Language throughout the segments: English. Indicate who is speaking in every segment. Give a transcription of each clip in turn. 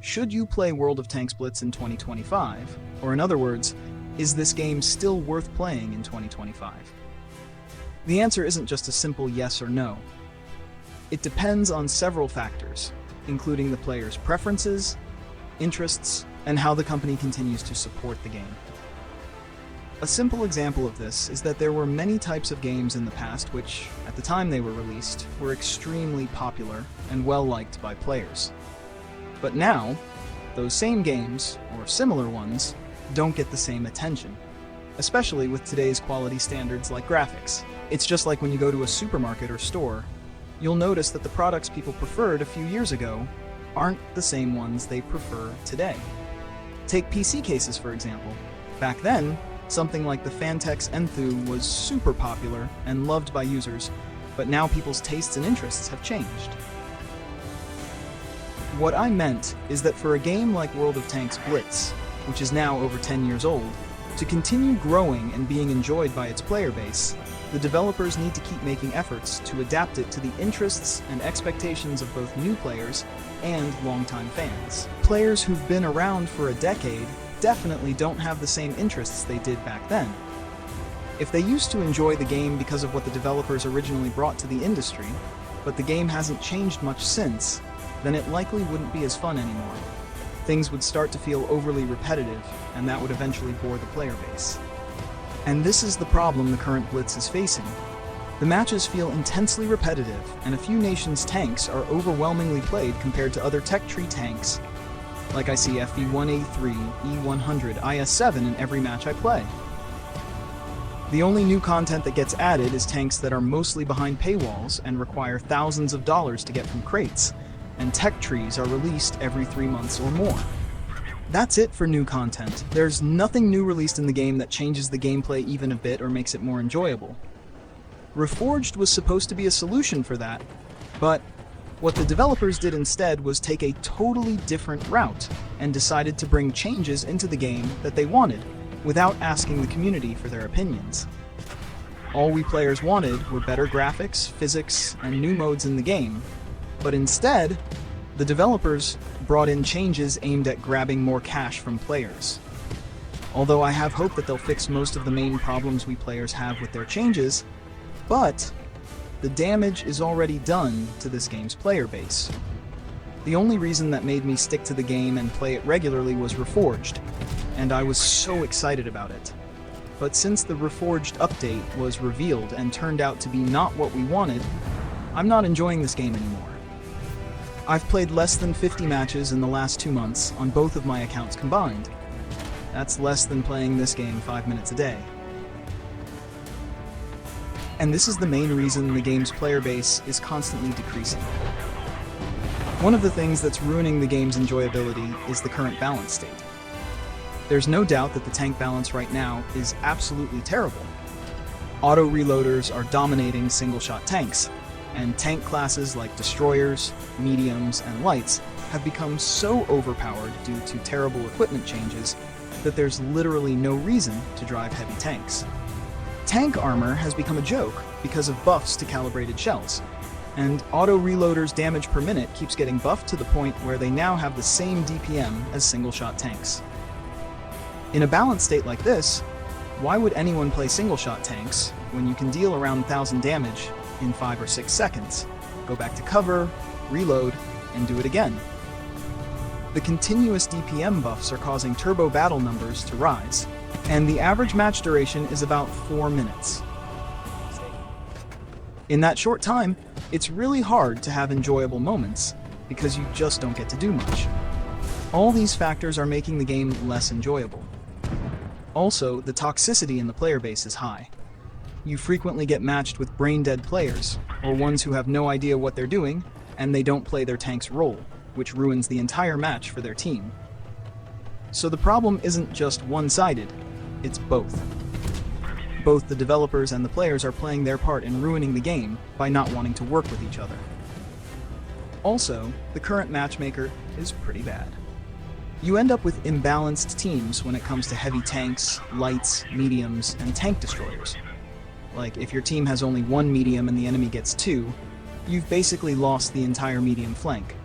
Speaker 1: should you play World of Tanks Blitz in 2025? Or in other words, is this game still worth playing in 2025? The answer isn't just a simple yes or no. It depends on several factors, including the player's preferences, interests, and how the company continues to support the game. A simple example of this is that there were many types of games in the past which, at the time they were released, were extremely popular and well-liked by players. But now, those same games, or similar ones, don't get the same attention, especially with today's quality standards like graphics. It's just like when you go to a supermarket or store, you'll notice that the products people preferred a few years ago aren't the same ones they prefer today. Take PC cases, for example. Back then, something like the Phanteks Enthoo was super popular and loved by users, but now people's tastes and interests have changed. What I meant is that for a game like World of Tanks Blitz, which is now over 10 years old, to continue growing and being enjoyed by its player base, the developers need to keep making efforts to adapt it to the interests and expectations of both new players and longtime fans. Players who've been around for a decade definitely don't have the same interests they did back then. If they used to enjoy the game because of what the developers originally brought to the industry, but the game hasn't changed much since, then it likely wouldn't be as fun anymore. Things would start to feel overly repetitive, and that would eventually bore the player base. And this is the problem the current Blitz is facing. The matches feel intensely repetitive, and a few nations' tanks are overwhelmingly played compared to other tech tree tanks, like I see FV1, A3, E100, IS7 in every match I play. The only new content that gets added is tanks that are mostly behind paywalls and require thousands of dollars to get from crates, and tech trees are released every 3 months or more. That's it for new content. There's nothing new released in the game that changes the gameplay even a bit or makes it more enjoyable. Reforged was supposed to be a solution for that, but what the developers did instead was take a totally different route and decided to bring changes into the game that they wanted, without asking the community for their opinions. All we players wanted were better graphics, physics, and new modes in the game, but instead, the developers brought in changes aimed at grabbing more cash from players. Although I have hope that they'll fix most of the main problems we players have with their changes, but the damage is already done to this game's player base. The only reason that made me stick to the game and play it regularly was Reforged, and I was so excited about it. But since the Reforged update was revealed and turned out to be not what we wanted, I'm not enjoying this game anymore. I've played less than 50 matches in the last 2 months on both of my accounts combined. That's less than playing this game 5 minutes a day. And this is the main reason the game's player base is constantly decreasing. One of the things that's ruining the game's enjoyability is the current balance state. There's no doubt that the tank balance right now is absolutely terrible. Auto-reloaders are dominating single-shot tanks, and tank classes like destroyers, mediums, and lights have become so overpowered due to terrible equipment changes that there's literally no reason to drive heavy tanks. Tank armor has become a joke because of buffs to calibrated shells, and auto-reloaders' damage per minute keeps getting buffed to the point where they now have the same DPM as single-shot tanks. In a balanced state like this, why would anyone play single-shot tanks when you can deal around 1,000 damage in 5 or 6 seconds, go back to cover, reload, and do it again? The continuous DPM buffs are causing turbo battle numbers to rise, and the average match duration is about 4 minutes. In that short time, it's really hard to have enjoyable moments, because you just don't get to do much. All these factors are making the game less enjoyable. Also, the toxicity in the player base is high. You frequently get matched with brain-dead players, or ones who have no idea what they're doing, and they don't play their tank's role, which ruins the entire match for their team. So the problem isn't just one-sided, it's both. Both the developers and the players are playing their part in ruining the game by not wanting to work with each other. Also, the current matchmaker is pretty bad. You end up with imbalanced teams when it comes to heavy tanks, lights, mediums, and tank destroyers. Like, if your team has only one medium and the enemy gets 2, you've basically lost the entire medium flank.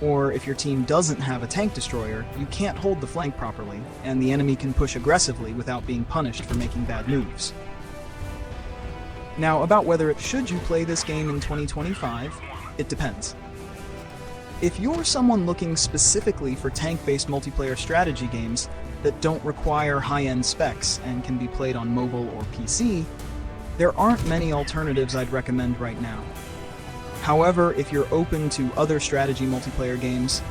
Speaker 1: Or if your team doesn't have a tank destroyer, you can't hold the flank properly, and the enemy can push aggressively without being punished for making bad moves. Now, about whether should you play this game in 2025, it depends. If you're someone looking specifically for tank-based multiplayer strategy games that don't require high-end specs and can be played on mobile or PC, there aren't many alternatives I'd recommend right now. However, if you're open to other strategy multiplayer games,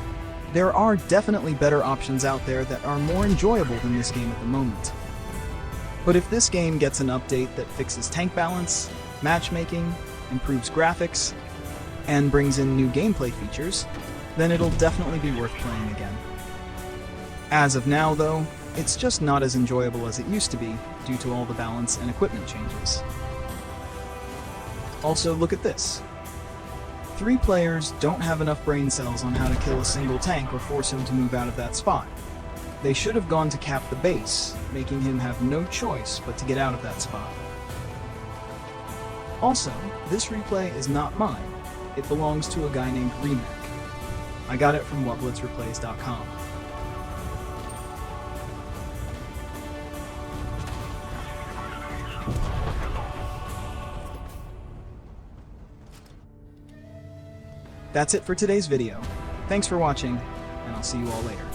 Speaker 1: there are definitely better options out there that are more enjoyable than this game at the moment. But if this game gets an update that fixes tank balance, matchmaking, improves graphics, and brings in new gameplay features, then it'll definitely be worth playing again. As of now, though, it's just not as enjoyable as it used to be due to all the balance and equipment changes. Also, look at this. 3 players don't have enough brain cells on how to kill a single tank or force him to move out of that spot. They should have gone to cap the base, making him have no choice but to get out of that spot. Also, this replay is not mine. It belongs to a guy named Remake. I got it from WotBlitzReplays.com. That's it for today's video. Thanks for watching, and I'll see you all later.